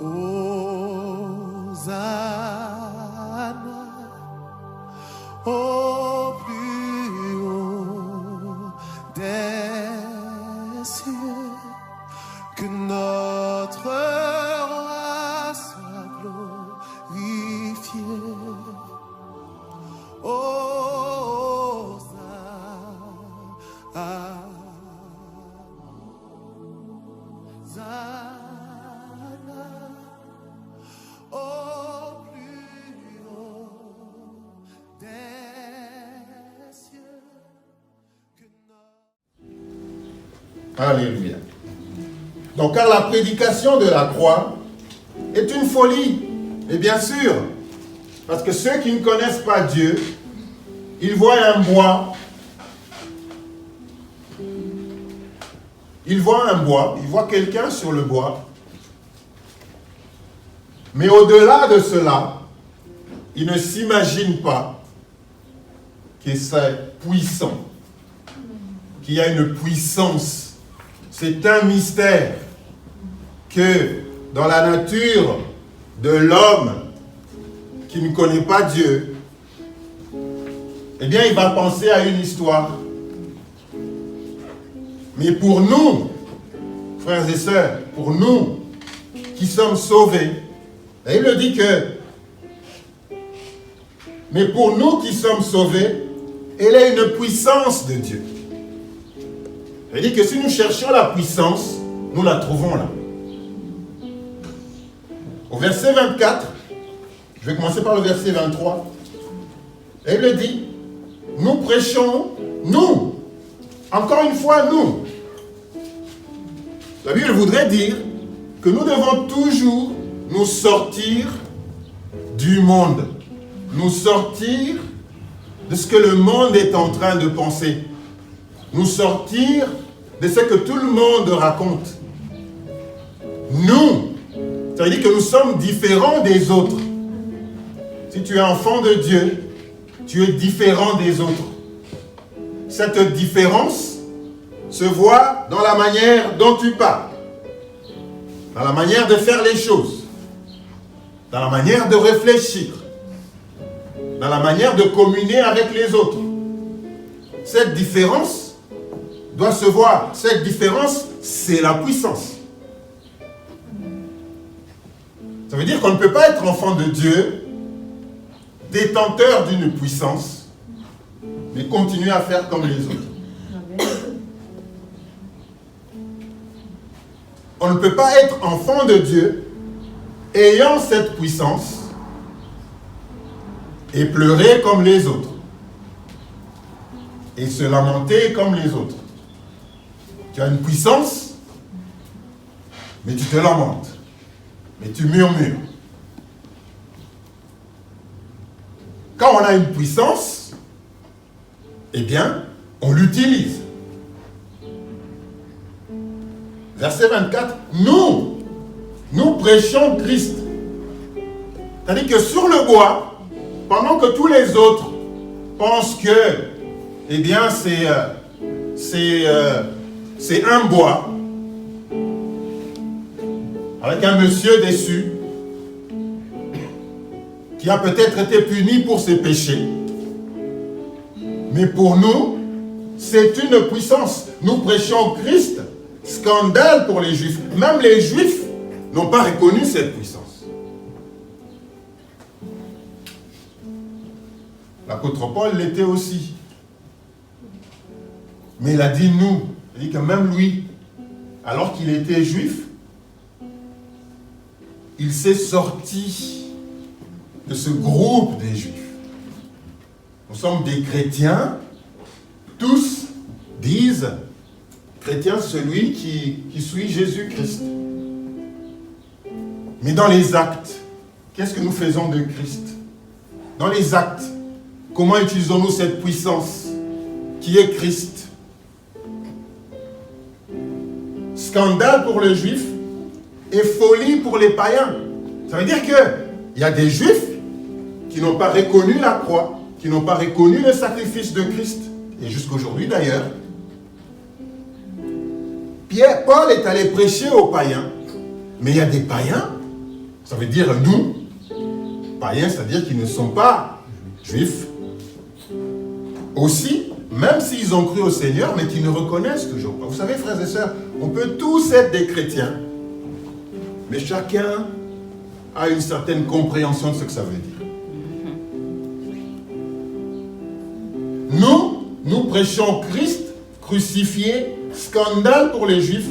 Hosanna, au plus haut des cieux, que notre roi soit glorifié. Alléluia. Donc, car la prédication de la croix est une folie. Et bien sûr, parce que ceux qui ne connaissent pas Dieu, ils voient un bois. Ils voient quelqu'un sur le bois. Mais au-delà de cela, ils ne s'imaginent pas que c'est puissant, qu'il y a une puissance. C'est un mystère que dans la nature de l'homme qui ne connaît pas Dieu, eh bien, il va penser à une histoire. Mais pour nous, frères et sœurs, pour nous qui sommes sauvés, et il le dit que, mais pour nous qui sommes sauvés, elle est une puissance de Dieu. Il dit que si nous cherchions la puissance, nous la trouvons là. Au verset 24, je vais commencer par le verset 23. Et il le dit, nous prêchons, nous, encore une fois nous. La Bible voudrait dire que nous devons toujours nous sortir du monde. Nous sortir de ce que le monde est en train de penser. Nous sortir de ce que tout le monde raconte. Nous, ça veut dire que nous sommes différents des autres. Si tu es enfant de Dieu, tu es différent des autres. Cette différence se voit dans la manière dont tu parles, dans la manière de faire les choses, dans la manière de réfléchir, dans la manière de communier avec les autres. Cette différence doit se voir. Cette différence, c'est la puissance. Ça veut dire qu'on ne peut pas être enfant de Dieu, détenteur d'une puissance, mais continuer à faire comme les autres. On ne peut pas être enfant de Dieu, ayant cette puissance, et pleurer comme les autres, et se lamenter comme les autres. Tu as une puissance, mais tu te lamentes, mais tu murmures. Quand on a une puissance, eh bien, on l'utilise. Verset 24, nous prêchons Christ. C'est-à-dire que sur le bois, pendant que tous les autres pensent que, eh bien, c'est un bois, avec un monsieur déçu, qui a peut-être été puni pour ses péchés. Mais pour nous, c'est une puissance. Nous prêchons Christ, scandale pour les Juifs. Même les Juifs n'ont pas reconnu cette puissance. L'apôtre Paul l'était aussi. Mais il a dit nous. Il dit que même lui, alors qu'il était juif, il s'est sorti de ce groupe des Juifs. Nous sommes des chrétiens. Tous disent chrétien celui qui suit Jésus-Christ. Mais dans les actes, qu'est-ce que nous faisons de Christ? Dans les actes, comment utilisons-nous cette puissance qui est Christ? Scandale pour les Juifs et folie pour les païens. Ça veut dire qu'il y a des Juifs qui n'ont pas reconnu la croix, qui n'ont pas reconnu le sacrifice de Christ. Et jusqu'aujourd'hui d'ailleurs, Paul est allé prêcher aux païens. Mais il y a des païens Ça veut dire nous, païens, c'est-à-dire qu'ils ne sont pas juifs. Aussi, même s'ils ont cru au Seigneur, mais qu'ils ne reconnaissent toujours pas. Vous savez, frères et sœurs, on peut tous être des chrétiens, mais chacun a une certaine compréhension de ce que ça veut dire. Nous prêchons Christ crucifié, scandale pour les Juifs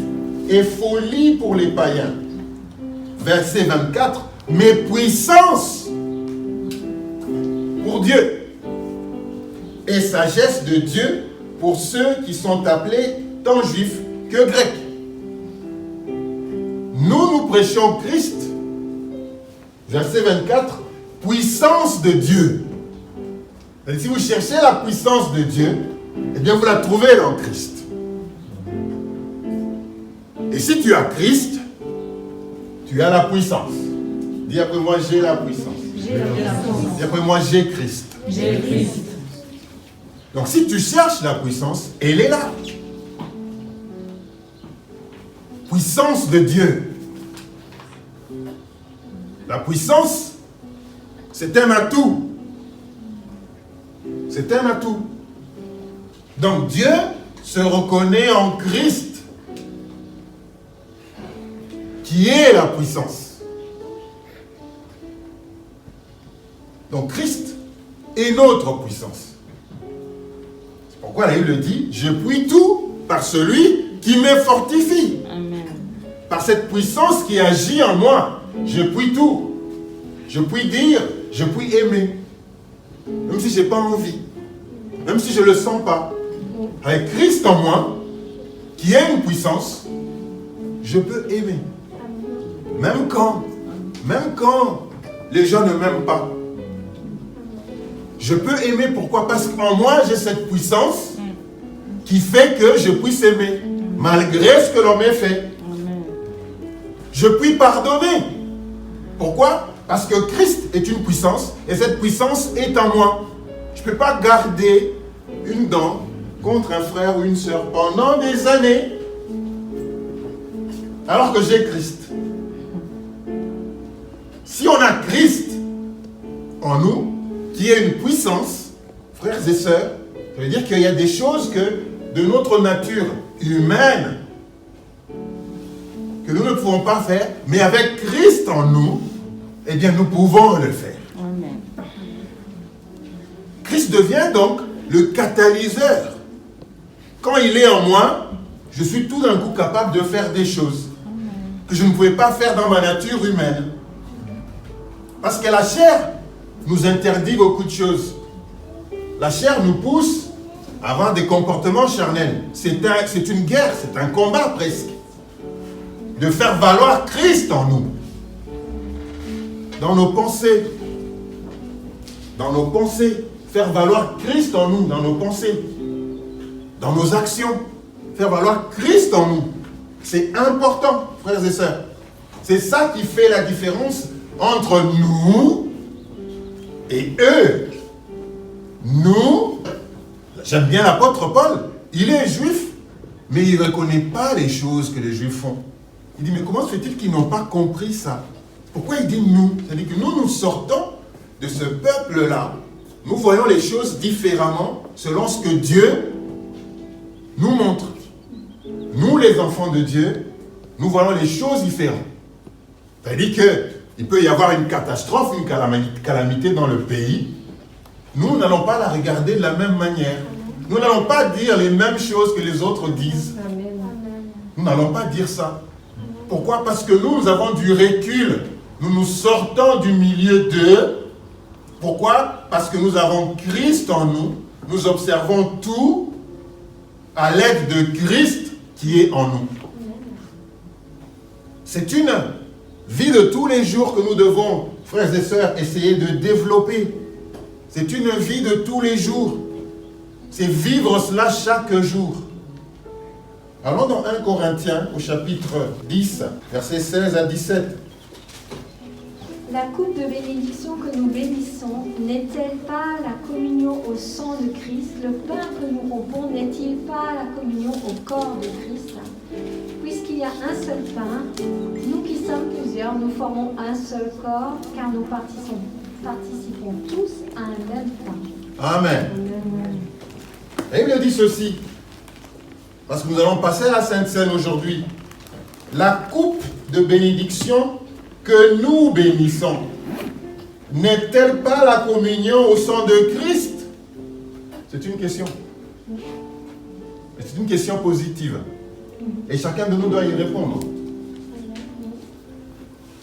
et folie pour les païens. Verset 24, mais puissance pour Dieu et sagesse de Dieu pour ceux qui sont appelés tant juifs que grecs. Nous prêchons Christ, verset 24, puissance de Dieu. Et si vous cherchez la puissance de Dieu, eh bien vous la trouvez dans Christ. Et si tu as Christ, tu as la puissance. Dis après moi, j'ai la puissance. Dis après moi, j'ai Christ. J'ai Christ. Donc si tu cherches la puissance, elle est là. Puissance de Dieu. La puissance, c'est un atout. C'est un atout. Donc Dieu se reconnaît en Christ, qui est la puissance. Donc Christ est notre puissance. C'est pourquoi la Bible dit, je puis tout par celui qui me fortifie. Amen. Par cette puissance qui agit en moi, je puis tout. Je puis dire, je puis aimer. Même si je n'ai pas envie. Même si je ne le sens pas. Avec Christ en moi, qui a une puissance, je peux aimer. Même quand les gens ne m'aiment pas. Je peux aimer, pourquoi? Parce qu'en moi, j'ai cette puissance qui fait que je puisse aimer, malgré ce que l'on m'ait fait. Je puis pardonner. Pourquoi? Parce que Christ est une puissance, et cette puissance est en moi. Je ne peux pas garder une dent contre un frère ou une sœur pendant des années, alors que j'ai Christ. Si on a Christ en nous, qui est une puissance, frères et sœurs, ça veut dire qu'il y a des choses que de notre nature humaine que nous ne pouvons pas faire, mais avec Christ en nous, eh bien nous pouvons le faire. Amen. Christ devient donc le catalyseur. Quand il est en moi, je suis tout d'un coup capable de faire des choses que je ne pouvais pas faire dans ma nature humaine. Parce que la chair nous interdit beaucoup de choses. La chair nous pousse à avoir des comportements charnels. C'est une guerre, c'est un combat presque. De faire valoir Christ en nous. Dans nos pensées. Dans nos pensées. Faire valoir Christ en nous, dans nos pensées. Dans nos actions. Faire valoir Christ en nous. C'est important, frères et sœurs. C'est ça qui fait la différence entre nous et eux. Nous, j'aime bien l'apôtre Paul, il est juif, mais il ne reconnaît pas les choses que les juifs font. Il dit, mais comment se fait-il qu'ils n'ont pas compris ça? Pourquoi il dit nous? C'est-à-dire que nous sortons de ce peuple-là. Nous voyons les choses différemment selon ce que Dieu nous montre. Nous, les enfants de Dieu, nous voyons les choses différentes. C'est-à-dire qu'il peut y avoir une catastrophe, une calamité dans le pays. Nous n'allons pas la regarder de la même manière. Nous n'allons pas dire les mêmes choses que les autres disent. Nous n'allons pas dire ça. Pourquoi? Parce que nous avons du recul. Nous sortons du milieu d'eux. Pourquoi? Parce que nous avons Christ en nous. Nous observons tout à l'aide de Christ qui est en nous. C'est une vie de tous les jours que nous devons, frères et sœurs, essayer de développer. C'est une vie de tous les jours. C'est vivre cela chaque jour. Allons dans 1 Corinthiens au chapitre 10, versets 16 à 17. La coupe de bénédiction que nous bénissons n'est-elle pas la communion au sang de Christ? Le pain que nous rompons n'est-il pas la communion au corps de Christ? puisqu'il y a un seul pain, nous qui sommes plusieurs, nous formons un seul corps, car nous participons tous à un même pain. Amen. Et il dit ceci, parce que nous allons passer à la Sainte Seine aujourd'hui. La coupe de bénédiction que nous bénissons, n'est-elle pas la communion au sang de Christ? C'est une question. C'est une question positive. Et chacun de nous doit y répondre.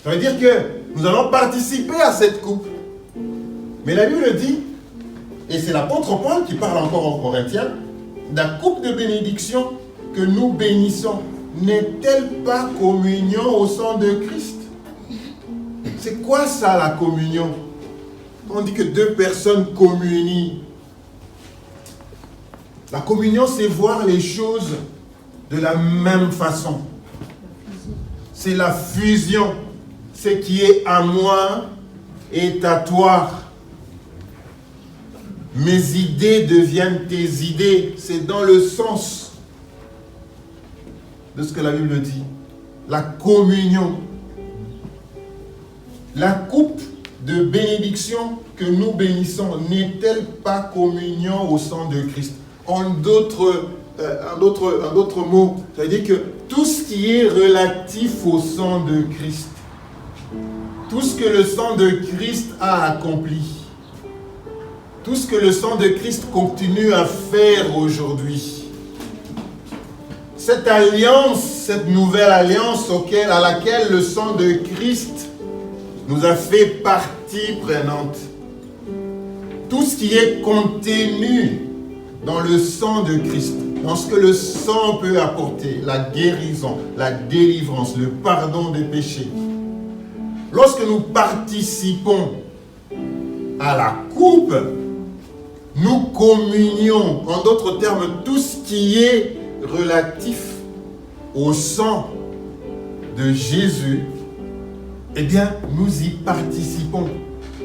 Ça veut dire que nous allons participer à cette coupe. Mais la Bible dit, et c'est l'apôtre Paul qui parle encore aux Corinthiens, la coupe de bénédiction que nous bénissons, n'est-elle pas communion au sang de Christ? C'est quoi ça, la communion? On dit que deux personnes communient. La communion, c'est voir les choses de la même façon. C'est la fusion. Ce qui est à moi est à toi. Mes idées deviennent tes idées. C'est dans le sens de ce que la Bible dit. La communion. La coupe de bénédiction que nous bénissons n'est-elle pas communion au sang de Christ? En d'autres mots, ça veut dire que tout ce qui est relatif au sang de Christ, tout ce que le sang de Christ a accompli, tout ce que le sang de Christ continue à faire aujourd'hui, cette alliance, cette nouvelle alliance à laquelle le sang de Christ nous a fait partie prenante, tout ce qui est contenu dans le sang de Christ, dans ce que le sang peut apporter, la guérison, la délivrance, le pardon des péchés. Lorsque nous participons à la coupe, nous communions, en d'autres termes, tout ce qui est relatif au sang de Jésus, eh bien, nous y participons.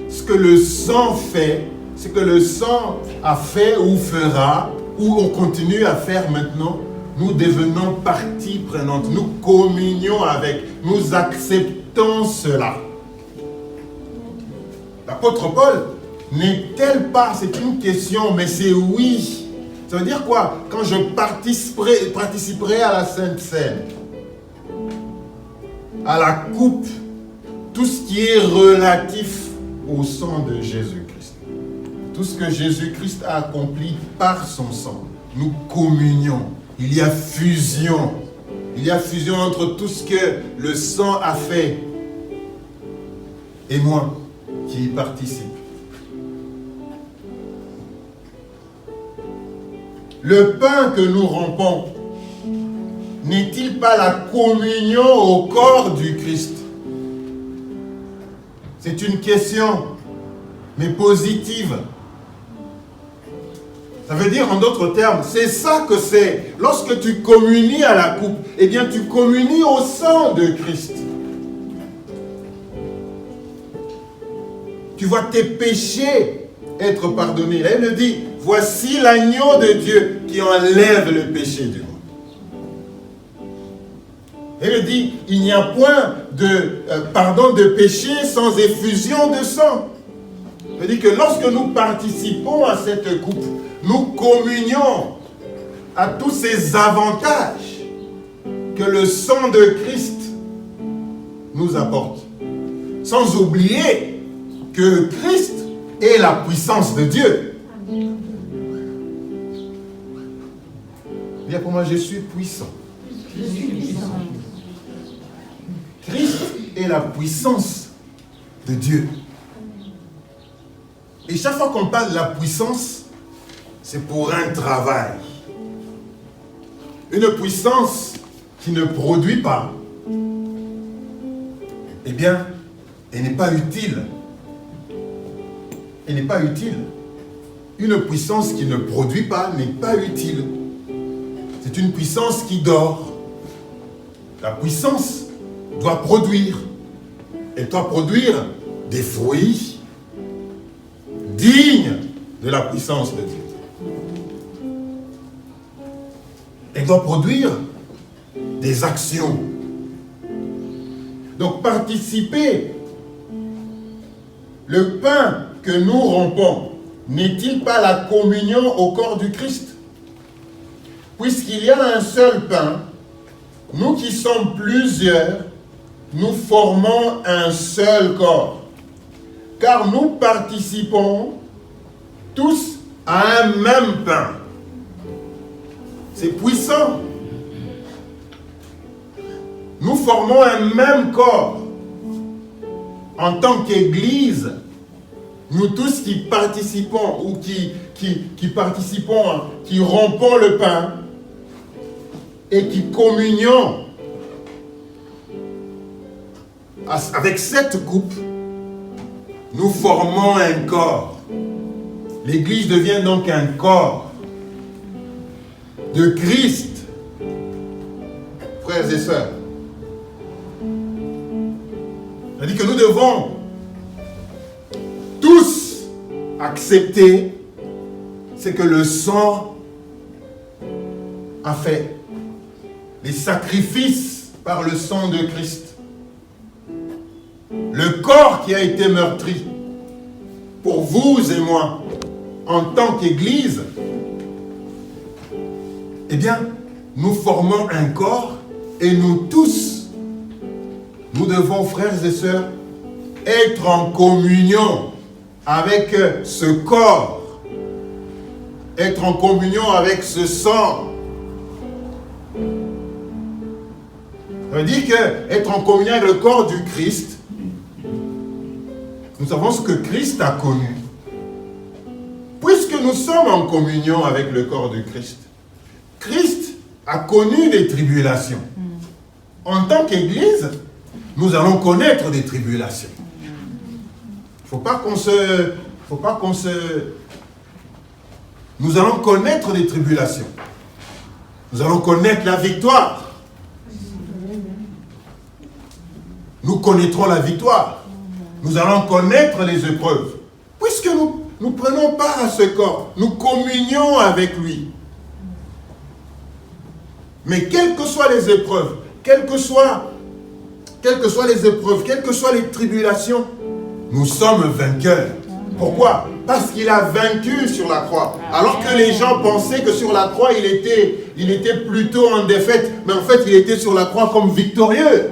Ce que le sang fait, ce que le sang a fait ou fera, ou on continue à faire maintenant, nous devenons partie prenante. Nous communions avec, nous acceptons cela. L'apôtre Paul, n'est-elle pas, c'est une question, mais c'est oui. Ça veut dire quoi? Quand je participerai à la Sainte Seine, à la coupe, tout ce qui est relatif au sang de Jésus-Christ, tout ce que Jésus-Christ a accompli par son sang, nous communions. Il y a fusion. Il y a fusion entre tout ce que le sang a fait et moi qui y participe. Le pain que nous rompons, n'est-il pas la communion au corps du Christ? C'est une question, mais positive. Ça veut dire en d'autres termes, c'est ça que c'est. Lorsque tu communies à la coupe, eh bien tu communies au sang de Christ. Tu vois tes péchés être pardonnés. La Bible dit, voici l'agneau de Dieu qui enlève le péché du monde. Elle dit, il n'y a point de pardon de péché sans effusion de sang. Elle dit que lorsque nous participons à cette coupe, nous communions à tous ces avantages que le sang de Christ nous apporte. Sans oublier que Christ est la puissance de Dieu. Bien pour moi, je suis puissant. Je suis puissant. Christ est la puissance de Dieu. Et chaque fois qu'on parle de la puissance, c'est pour un travail. Une puissance qui ne produit pas, eh bien, elle n'est pas utile. Elle n'est pas utile. Une puissance qui ne produit pas n'est pas utile. C'est une puissance qui dort. La puissance doit produire. Elle doit produire des fruits dignes de la puissance de Dieu. Elle doit produire des actions. Donc participer, le pain que nous rompons, n'est-il pas la communion au corps du Christ? Puisqu'il y a un seul pain, nous qui sommes plusieurs, nous formons un seul corps. Car nous participons tous à un même pain. C'est puissant. Nous formons un même corps. En tant qu'Église, nous tous qui participons ou qui participons, qui rompons le pain et qui communions avec cette coupe, nous formons un corps. L'Église devient donc un corps de Christ. Frères et sœurs, c'est-à-dire que nous devons tous accepter ce que le sang a fait. Les sacrifices par le sang de Christ. Le corps qui a été meurtri pour vous et moi en tant qu'Église, eh bien, nous formons un corps et nous tous, nous devons, frères et sœurs, être en communion avec ce corps, être en communion avec ce sang. Ça veut dire qu'être en communion avec le corps du Christ, nous savons ce que Christ a connu. Puisque nous sommes en communion avec le corps du Christ, Christ a connu des tribulations. En tant qu'Église, nous allons connaître des tribulations. Il ne faut pas qu'on se... Nous allons connaître des tribulations. Nous allons connaître la victoire. Nous connaîtrons la victoire. Nous allons connaître les épreuves. Puisque nous prenons part à ce corps, nous communions avec lui. Mais quelles que soient les épreuves, quelles que soient les tribulations, nous sommes vainqueurs. Pourquoi? Parce qu'il a vaincu sur la croix. Alors que les gens pensaient que sur la croix, il était plutôt en défaite. Mais en fait, il était sur la croix comme victorieux.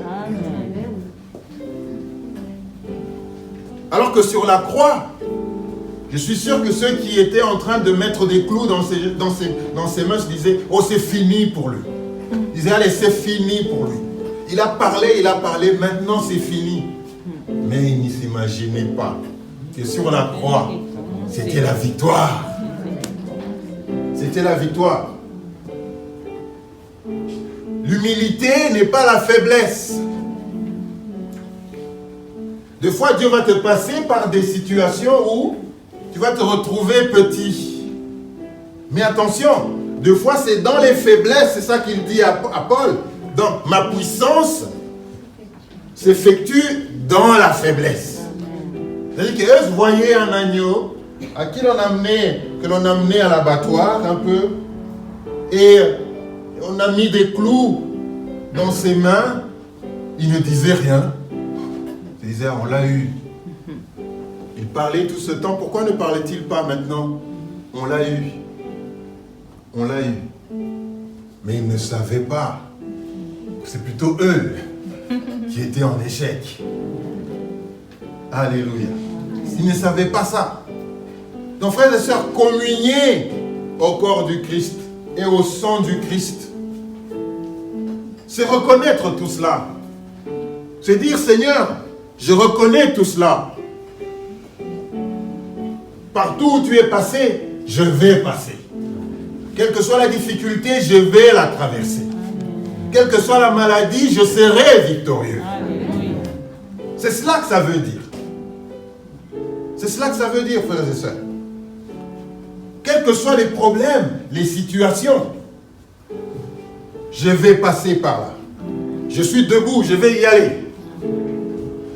Alors que sur la croix, je suis sûr que ceux qui étaient en train de mettre des clous dans ses mains se disaient, oh, c'est fini pour lui. Ils disaient, allez, c'est fini pour lui. Il a parlé, maintenant c'est fini. Mais il ne s'imaginait pas que sur la croix, c'était la victoire. C'était la victoire. L'humilité n'est pas la faiblesse. Des fois, Dieu va te passer par des situations où tu vas te retrouver petit. Mais attention, des fois c'est dans les faiblesses, c'est ça qu'il dit à Paul. Donc, ma puissance s'effectue dans la faiblesse. C'est-à-dire qu'eux voyaient un agneau à qui que l'on amenait à l'abattoir un peu, et on a mis des clous dans ses mains, il ne disait rien. Il disait, on l'a eu. Il parlait tout ce temps, pourquoi ne parlait-il pas maintenant? On l'a eu. On l'a eu. Mais il ne savait pas. C'est plutôt eux qui étaient en échec. Alléluia. Ils ne savaient pas ça. Donc frères et sœurs, communier au corps du Christ et au sang du Christ, c'est reconnaître tout cela. C'est dire, Seigneur, je reconnais tout cela. Partout où tu es passé, je vais passer. Quelle que soit la difficulté, je vais la traverser. Quelle que soit la maladie, je serai victorieux. C'est cela que ça veut dire. C'est cela que ça veut dire, frères et sœurs. Quels que soient les problèmes, les situations, je vais passer par là. Je suis debout, je vais y aller.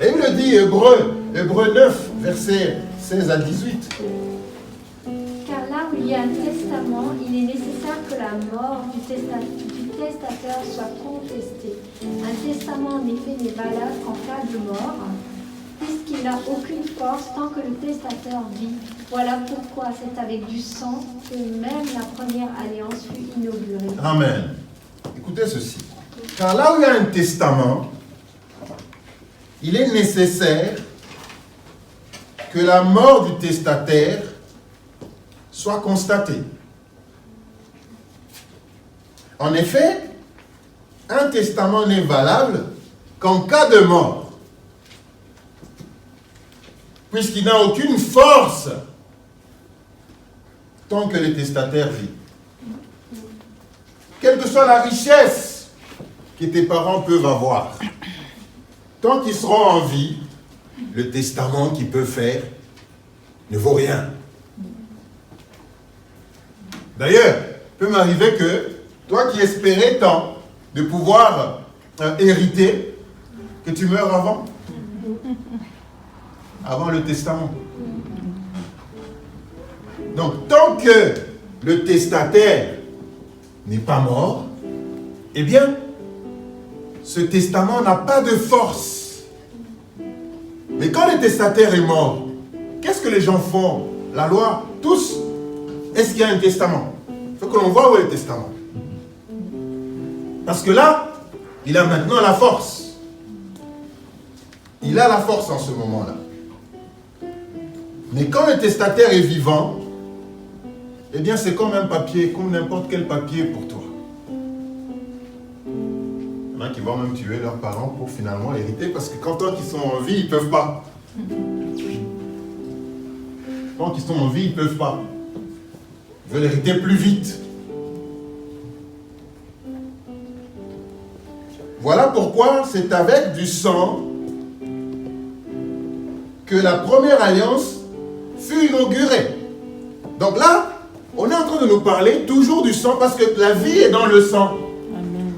Et il le dit, Hébreu 9, versets 16 à 18. Car là où il y a un testament, il est nécessaire que la mort du testateur soit contesté. Un testament en effet n'est valable qu'en cas de mort, puisqu'il n'a aucune force tant que le testateur vit. Voilà pourquoi c'est avec du sang que même la première alliance fut inaugurée. Amen. Écoutez ceci. Car là où il y a un testament, il est nécessaire que la mort du testataire soit constatée. En effet, un testament n'est valable qu'en cas de mort, puisqu'il n'a aucune force tant que le testataire vit. Quelle que soit la richesse que tes parents peuvent avoir, tant qu'ils seront en vie, le testament qu'ils peuvent faire ne vaut rien. D'ailleurs, il peut m'arriver que toi qui espérais tant de pouvoir hériter, que tu meurs avant le testament. Donc, tant que le testataire n'est pas mort, eh bien, ce testament n'a pas de force. Mais quand le testataire est mort, qu'est-ce que les gens font? La loi, tous, est-ce qu'il y a un testament? Il faut que l'on voit où est le testament. Parce que là, il a maintenant la force. Il a la force en ce moment-là. Mais quand le testataire est vivant, eh bien c'est comme un papier, comme n'importe quel papier pour toi. Il y en a qui vont même tuer leurs parents pour finalement hériter, parce que quand ils sont en vie, ils ne peuvent pas. Quand ils sont en vie, ils ne peuvent pas. Ils veulent hériter plus vite. Voilà pourquoi c'est avec du sang que la première alliance fut inaugurée. Donc là, on est en train de nous parler toujours du sang, parce que la vie est dans le sang. Amen.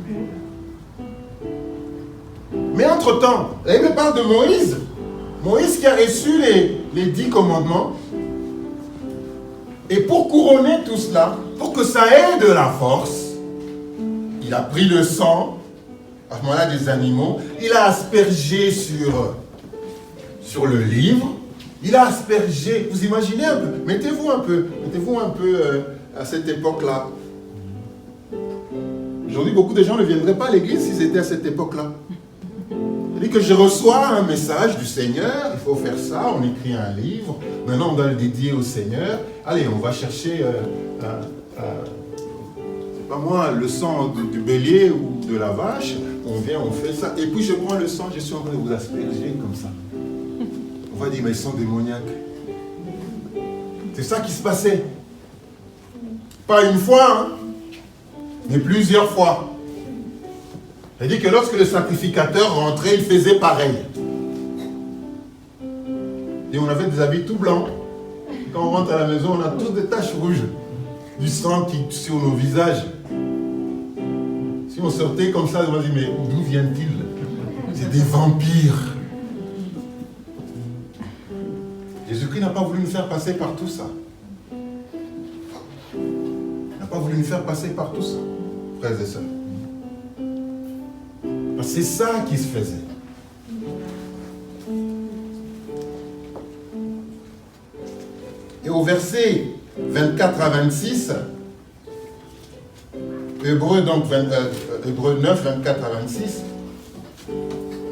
Mais entre-temps, la Bible parle de Moïse. Moïse qui a reçu les 10 commandements. Et pour couronner tout cela, pour que ça ait de la force, il a pris le sang, à ce moment-là des animaux, il a aspergé sur le livre, il a aspergé, vous imaginez un peu, mettez-vous un peu à cette époque-là. Aujourd'hui, beaucoup de gens ne viendraient pas à l'église s'ils étaient à cette époque-là. C'est-à-dire que je reçois un message du Seigneur, il faut faire ça, on écrit un livre, maintenant on doit le dédier au Seigneur. Allez, on va chercher, c'est pas moi, le sang du bélier ou de la vache, on vient, on fait ça, et puis je prends le sang, je suis en train de vous asperger comme ça. On va dire, mais ils sont démoniaques. C'est ça qui se passait. Pas une fois, hein, mais plusieurs fois. C'est-à-dire que lorsque le sacrificateur rentrait, il faisait pareil. Et on avait des habits tout blancs. Quand on rentre à la maison, on a tous des taches rouges. Du sang qui sur nos visages. Si on sortait comme ça, on va dire, mais d'où viennent-ils? C'est des vampires. Jésus-Christ n'a pas voulu nous faire passer par tout ça. Il n'a pas voulu nous faire passer par tout ça, frères et sœurs. C'est ça qui se faisait. Et au verset 24 à 26, Hébreux 9, 24 à 26.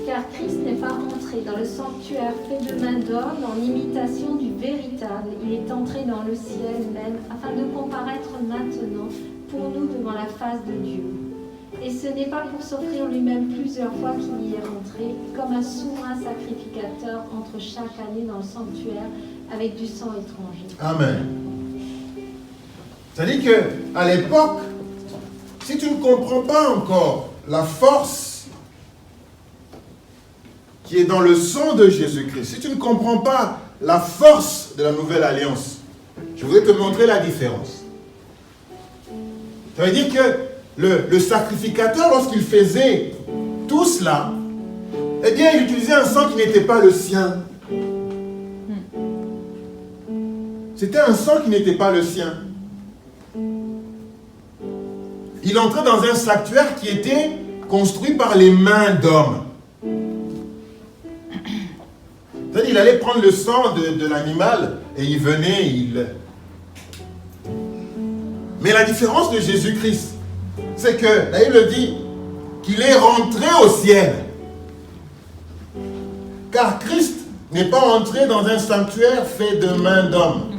Car Christ n'est pas entré dans le sanctuaire fait de main d'homme en imitation du véritable. Il est entré dans le ciel même, afin de comparaître maintenant pour nous devant la face de Dieu. Et ce n'est pas pour s'offrir lui-même plusieurs fois qu'il y est rentré, comme un souverain sacrificateur entre chaque année dans le sanctuaire avec du sang étranger. Amen. C'est-à-dire qu'à l'époque, si tu ne comprends pas encore la force qui est dans le sang de Jésus-Christ, si tu ne comprends pas la force de la nouvelle alliance, je voudrais te montrer la différence. Ça veut dire que le sacrificateur, lorsqu'il faisait tout cela, eh bien, il utilisait un sang qui n'était pas le sien. C'était un sang qui n'était pas le sien. Il entrait dans un sanctuaire qui était construit par les mains d'hommes. C'est-à-dire, il allait prendre le sang de l'animal et il venait, Mais la différence de Jésus-Christ, c'est que, la Bible dit qu'il est rentré au ciel. Car Christ n'est pas entré dans un sanctuaire fait de mains d'hommes,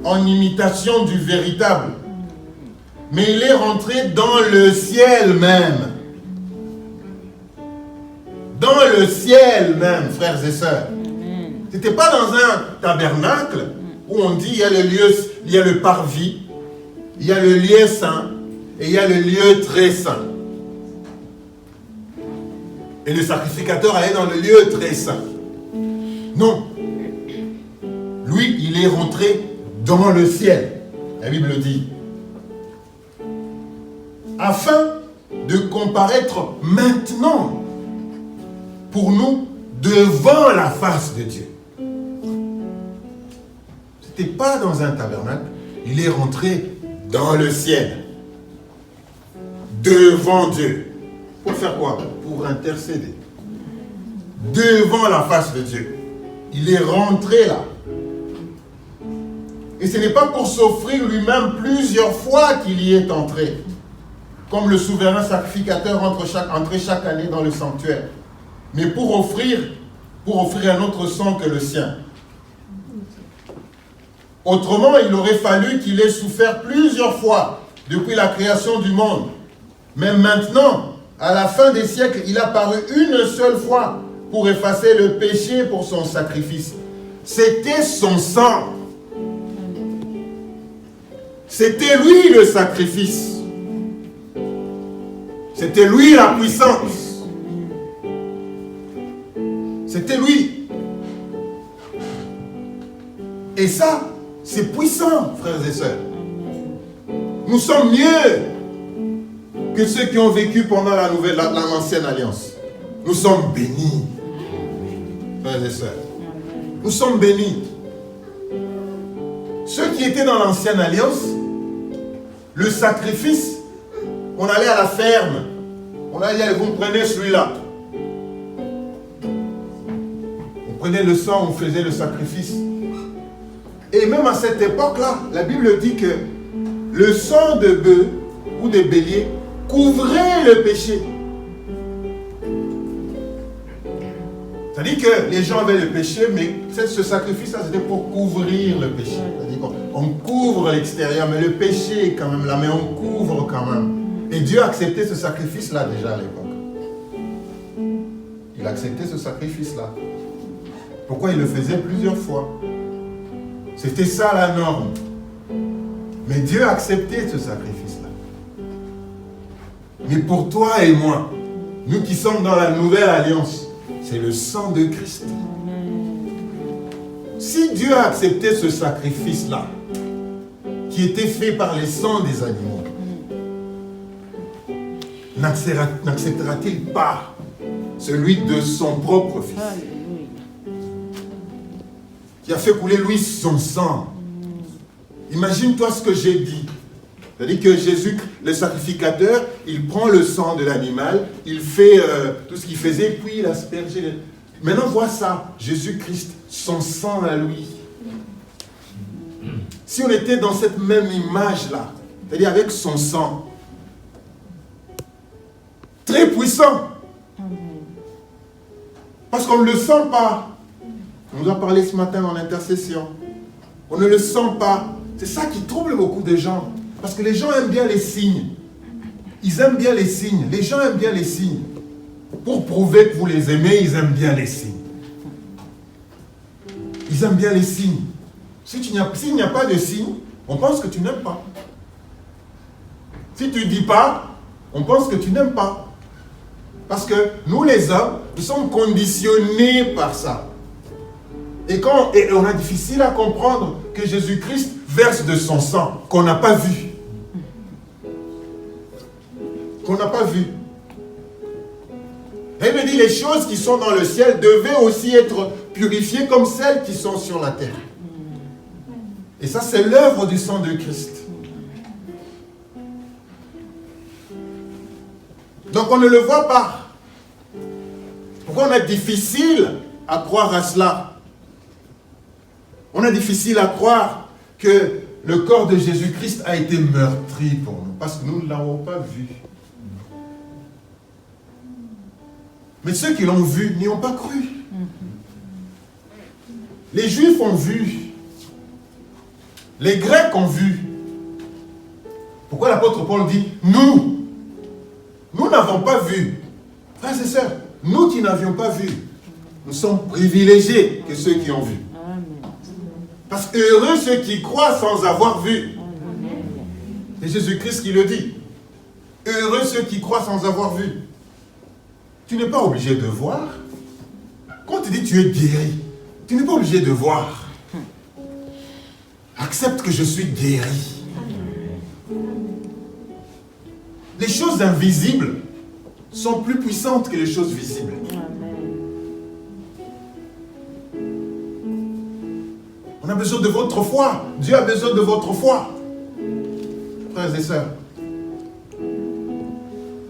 en imitation du véritable. Mais il est rentré dans le ciel même. Dans le ciel même, frères et sœurs. Ce n'était pas dans un tabernacle où on dit il y a le lieu, il y a le parvis, il y a le lieu saint et il y a le lieu très saint. Et le sacrificateur allait dans le lieu très saint. Non. Lui, il est rentré dans le ciel. La Bible dit. Afin de comparaître maintenant pour nous devant la face de Dieu. Ce n'était pas dans un tabernacle. Il est rentré dans le ciel. Devant Dieu. Pour faire quoi? Pour intercéder. Devant la face de Dieu. Il est rentré là. Et ce n'est pas pour s'offrir lui-même plusieurs fois qu'il y est entré. Comme le souverain sacrificateur entrait chaque année dans le sanctuaire. Mais pour offrir un autre sang que le sien. Autrement, il aurait fallu qu'il ait souffert plusieurs fois depuis la création du monde. Mais maintenant, à la fin des siècles, il a paru une seule fois pour effacer le péché pour son sacrifice. C'était son sang. C'était lui le sacrifice. C'était lui la puissance. C'était lui. Et ça, c'est puissant, frères et sœurs. Nous sommes mieux que ceux qui ont vécu pendant l'ancienne alliance. Nous sommes bénis, frères et sœurs. Nous sommes bénis. Ceux qui étaient dans l'ancienne alliance, le sacrifice, on allait à la ferme. On allait dire, vous prenez celui-là. On prenait le sang, on faisait le sacrifice. Et même à cette époque-là, la Bible dit que le sang de bœuf ou de bélier couvrait le péché. C'est-à-dire que les gens avaient le péché, mais ce sacrifice-là, c'était pour couvrir le péché. C'est-à-dire qu'on couvre l'extérieur, mais le péché est quand même là, mais on couvre quand même. Et Dieu a accepté ce sacrifice-là déjà à l'époque. Il a accepté ce sacrifice-là. Pourquoi il le faisait plusieurs fois? C'était ça la norme. Mais Dieu a accepté ce sacrifice-là. Mais pour toi et moi, nous qui sommes dans la nouvelle alliance, c'est le sang de Christ. Si Dieu a accepté ce sacrifice-là, qui était fait par les sangs des animaux, n'acceptera-t-il pas celui de son propre Fils, qui a fait couler lui son sang? Imagine-toi ce que j'ai dit. C'est-à-dire que Jésus, le sacrificateur, il prend le sang de l'animal, il fait tout ce qu'il faisait, puis il asperge. Maintenant, vois ça, Jésus-Christ, son sang à lui. Si on était dans cette même image-là, c'est-à-dire avec son sang, très puissant, parce qu'on ne le sent pas. On nous a parlé ce matin en intercession. On ne le sent pas. C'est ça qui trouble beaucoup de gens. Parce que les gens aiment bien les signes. Ils aiment bien les signes. Les gens aiment bien les signes. Pour prouver que vous les aimez, ils aiment bien les signes. Ils aiment bien les signes. S'il n'y a pas de signes, on pense que tu n'aimes pas. Si tu ne dis pas, on pense que tu n'aimes pas. Parce que nous les hommes, nous sommes conditionnés par ça. Et on a difficile à comprendre que Jésus-Christ verse de son sang, qu'on n'a pas vu. Qu'on n'a pas vu. Et il me dit, les choses qui sont dans le ciel devaient aussi être purifiées comme celles qui sont sur la terre. Et ça, c'est l'œuvre du sang de Christ. Donc on ne le voit pas. Pourquoi on est difficile à croire à cela? On est difficile à croire que le corps de Jésus-Christ a été meurtri pour nous, parce que nous ne l'avons pas vu. Mais ceux qui l'ont vu n'y ont pas cru. Les Juifs ont vu. Les Grecs ont vu. Pourquoi l'apôtre Paul dit « Nous n'avons pas vu. » Frères et sœurs, nous qui n'avions pas vu, nous sommes privilégiés que ceux qui ont vu. Parce que heureux ceux qui croient sans avoir vu. C'est Jésus-Christ qui le dit. Heureux ceux qui croient sans avoir vu. Tu n'es pas obligé de voir. Quand tu dis tu es guéri, tu n'es pas obligé de voir. Accepte que je suis guéri. Les choses invisibles sont plus puissantes que les choses visibles. On a besoin de votre foi. Dieu a besoin de votre foi. Frères et sœurs.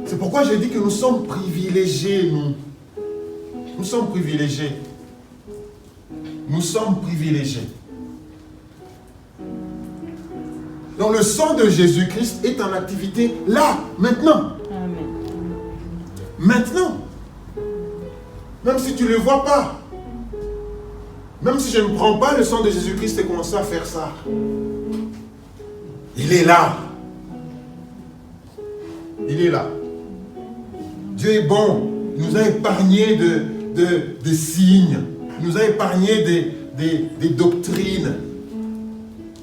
C'est pourquoi j'ai dit que nous sommes privilégiés, nous. Nous sommes privilégiés. Nous sommes privilégiés. Donc le sang de Jésus-Christ est en activité là, maintenant. Amen. Maintenant. Même si tu ne le vois pas. Même si je ne prends pas le sang de Jésus-Christ et commence à faire ça. Il est là. Il est là. Dieu est bon. Il nous a épargné de signes. Il nous a épargné des doctrines.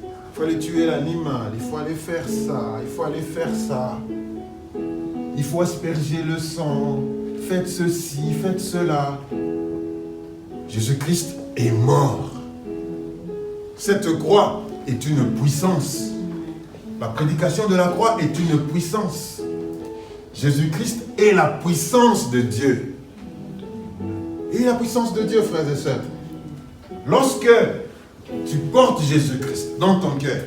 Il faut aller tuer l'animal. Il faut aller faire ça. Il faut aller faire ça. Il faut asperger le sang. Faites ceci, faites cela. Jésus-Christ est mort. Cette croix est une puissance. La prédication de la croix est une puissance. Jésus-Christ est la puissance de Dieu. Et la puissance de Dieu, frères et sœurs. Lorsque tu portes Jésus-Christ dans ton cœur,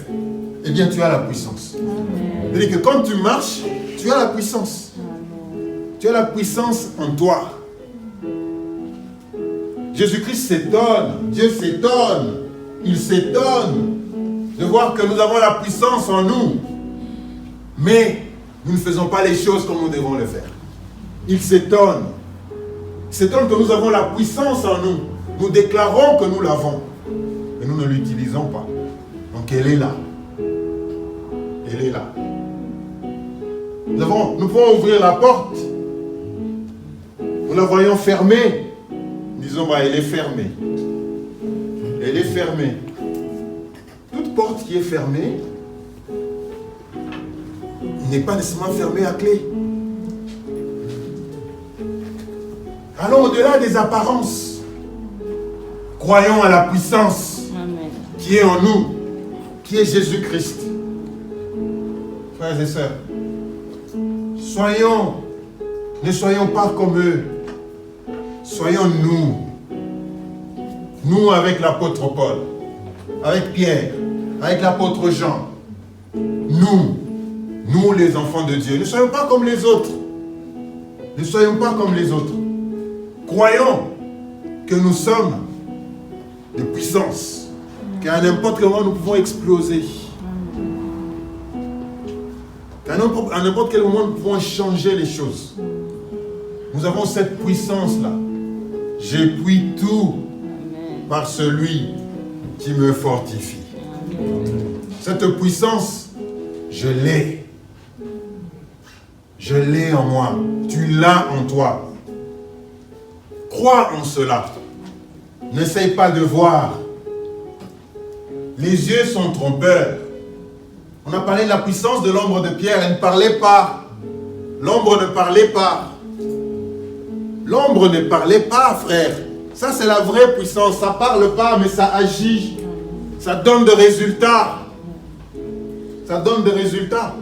eh bien tu as la puissance. C'est-à-dire que quand tu marches, tu as la puissance. Tu as la puissance en toi. Jésus-Christ s'étonne, Dieu s'étonne, il s'étonne de voir que nous avons la puissance en nous. Mais nous ne faisons pas les choses comme nous devons le faire. Il s'étonne. Il s'étonne que nous avons la puissance en nous. Nous déclarons que nous l'avons. Mais nous ne l'utilisons pas. Donc elle est là. Elle est là. Nous pouvons ouvrir la porte. Nous la voyons fermée. Disons, elle est fermée. Elle est fermée. Toute porte qui est fermée n'est pas nécessairement fermée à clé. Allons au-delà des apparences. Croyons à la puissance qui est en nous, qui est Jésus-Christ. Frères et sœurs, ne soyons pas comme eux. Soyons nous avec l'apôtre Paul, avec Pierre, avec l'apôtre Jean, nous les enfants de Dieu. Ne soyons pas comme les autres. Ne soyons pas comme les autres. Croyons que nous sommes des puissances, qu'à n'importe quel moment nous pouvons exploser. Qu'à n'importe quel moment nous pouvons changer les choses. Nous avons cette puissance-là. J'ai pris tout par celui qui me fortifie. Cette puissance, je l'ai. Je l'ai en moi. Tu l'as en toi. Crois en cela. N'essaye pas de voir. Les yeux sont trompeurs. On a parlé de la puissance de l'ombre de Pierre. Elle ne parlait pas. L'ombre ne parlait pas. L'ombre ne parlait pas, frère. Ça, c'est la vraie puissance. Ça ne parle pas, mais ça agit. Ça donne des résultats. Ça donne des résultats.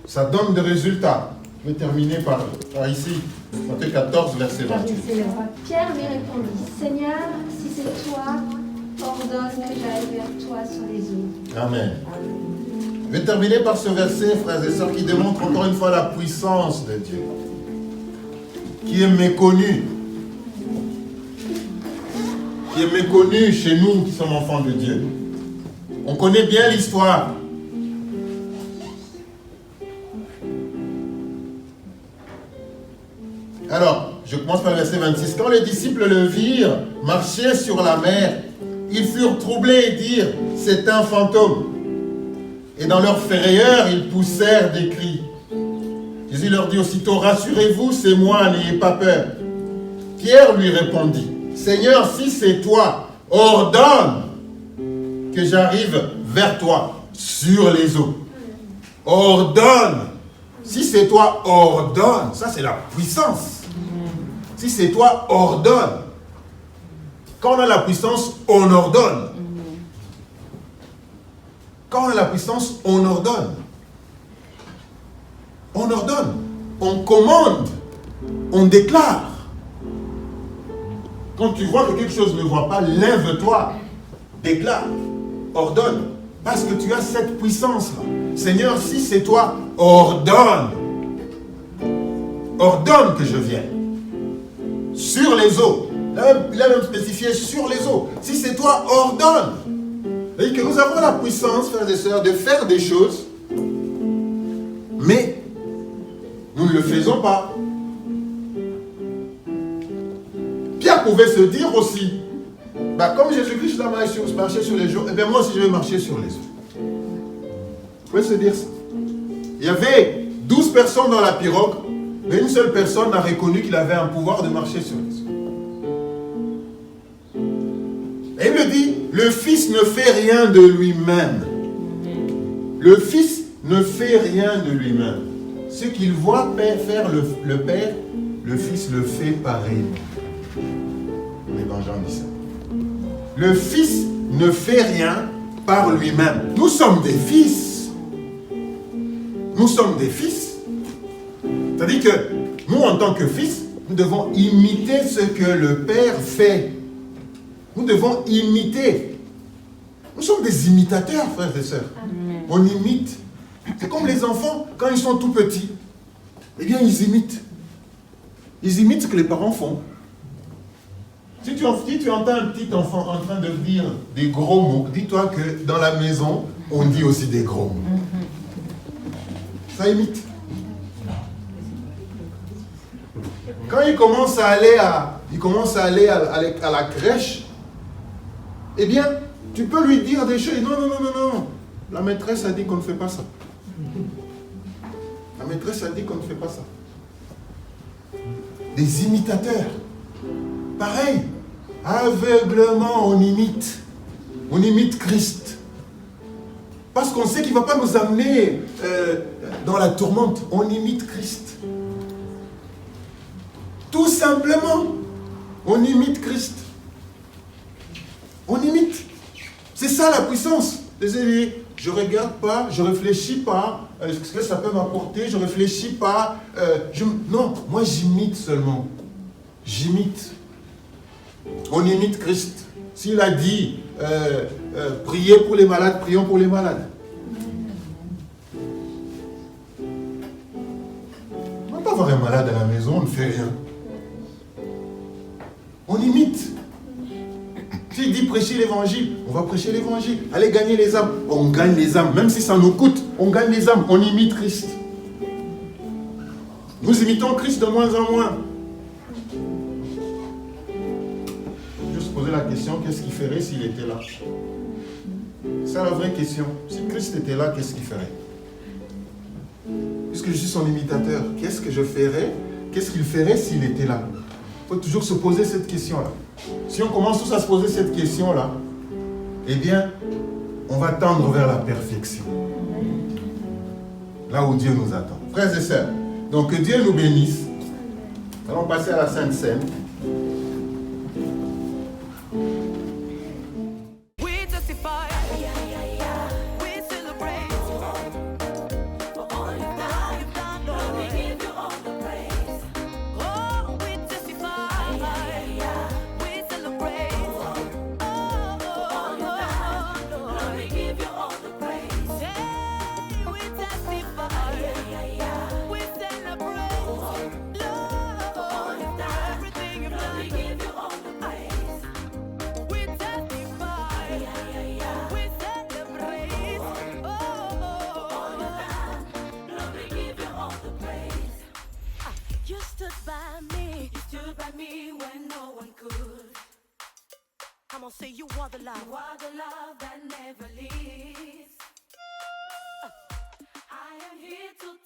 Ça donne des résultats. Je vais terminer par ici. Matthieu 14, verset 28. Pierre lui répondit, Seigneur, si c'est toi, ordonne que j'aille vers toi sur les eaux. Amen. Je vais terminer par ce verset, frères et sœurs, qui démontre encore une fois la puissance de Dieu, qui est méconnu. Qui est méconnu chez nous qui sommes enfants de Dieu. On connaît bien l'histoire. Alors, je commence par le verset 26. Quand les disciples le virent marcher sur la mer, ils furent troublés et dirent, c'est un fantôme. Et dans leur frayeur, ils poussèrent des cris. Jésus leur dit aussitôt, rassurez-vous, c'est moi, n'ayez pas peur. Pierre lui répondit, Seigneur, si c'est toi, ordonne que j'arrive vers toi sur les eaux. Ordonne. Si c'est toi, ordonne. Ça, c'est la puissance. Si c'est toi, ordonne. Quand on a la puissance, on ordonne. Quand on a la puissance, on ordonne. On ordonne. On commande. On déclare. Quand tu vois que quelque chose ne va pas, lève-toi. Déclare. Ordonne. Parce que tu as cette puissance-là. Seigneur, si c'est toi, ordonne. Ordonne que je vienne. Sur les eaux. Il a même spécifié sur les eaux. Si c'est toi, ordonne. Et que nous avons la puissance, frères et sœurs, de faire des choses, mais nous ne le faisons pas. Pierre pouvait se dire aussi, comme Jésus-Christ a marché sur les eaux, et bien moi aussi je vais marcher sur les eaux. Vous pouvez se dire ça. Il y avait 12 personnes dans la pirogue, mais une seule personne a reconnu qu'il avait un pouvoir de marcher sur les eaux. Et il me dit, le Fils ne fait rien de lui-même. Le Fils ne fait rien de lui-même. Ce qu'il voit faire le Père, le Fils le fait pareillement. L'Évangile dit ça. Le Fils ne fait rien par lui-même. Nous sommes des fils. Nous sommes des fils. C'est-à-dire que nous, en tant que fils, nous devons imiter ce que le Père fait. Nous devons imiter. Nous sommes des imitateurs, frères et sœurs. On imite. C'est comme les enfants, quand ils sont tout petits, eh bien, ils imitent. Ils imitent ce que les parents font. Si tu entends un petit enfant en train de dire des gros mots, dis-toi que dans la maison, on dit aussi des gros mots. Ça imite. Quand il commence à aller à la crèche, eh bien, tu peux lui dire des choses. Non. La maîtresse a dit qu'on ne fait pas ça. La maîtresse a dit qu'on ne fait pas ça. Des imitateurs. Pareil. Aveuglement, on imite. On imite Christ. Parce qu'on sait qu'il ne va pas nous amener dans la tourmente. On imite Christ. Tout simplement, on imite Christ. On imite. C'est ça la puissance. Je ne regarde pas, je ne réfléchis pas. Ce que ça peut m'apporter, je ne réfléchis pas. Non, moi j'imite seulement. J'imite. On imite Christ. S'il a dit, priez pour les malades, prions pour les malades. On ne va pas avoir un malade à la maison, on ne fait rien. On imite. S'il dit prêcher l'évangile, on va prêcher l'évangile. Allez gagner les âmes, on gagne les âmes. Même si ça nous coûte, on gagne les âmes. On imite Christ. Nous imitons Christ de moins en moins. Juste poser la question, qu'est-ce qu'il ferait s'il était là? C'est la vraie question. Si Christ était là, qu'est-ce qu'il ferait? Puisque je suis son imitateur, qu'est-ce que je ferais? Qu'est-ce qu'il ferait s'il était là? Il faut toujours se poser cette question-là. Si on commence tous à se poser cette question-là, eh bien, on va tendre vers la perfection. Là où Dieu nous attend. Frères et sœurs, donc que Dieu nous bénisse. Allons passer à la Sainte Seine. Come on, say you are the love. You are the love that never leaves. I am here to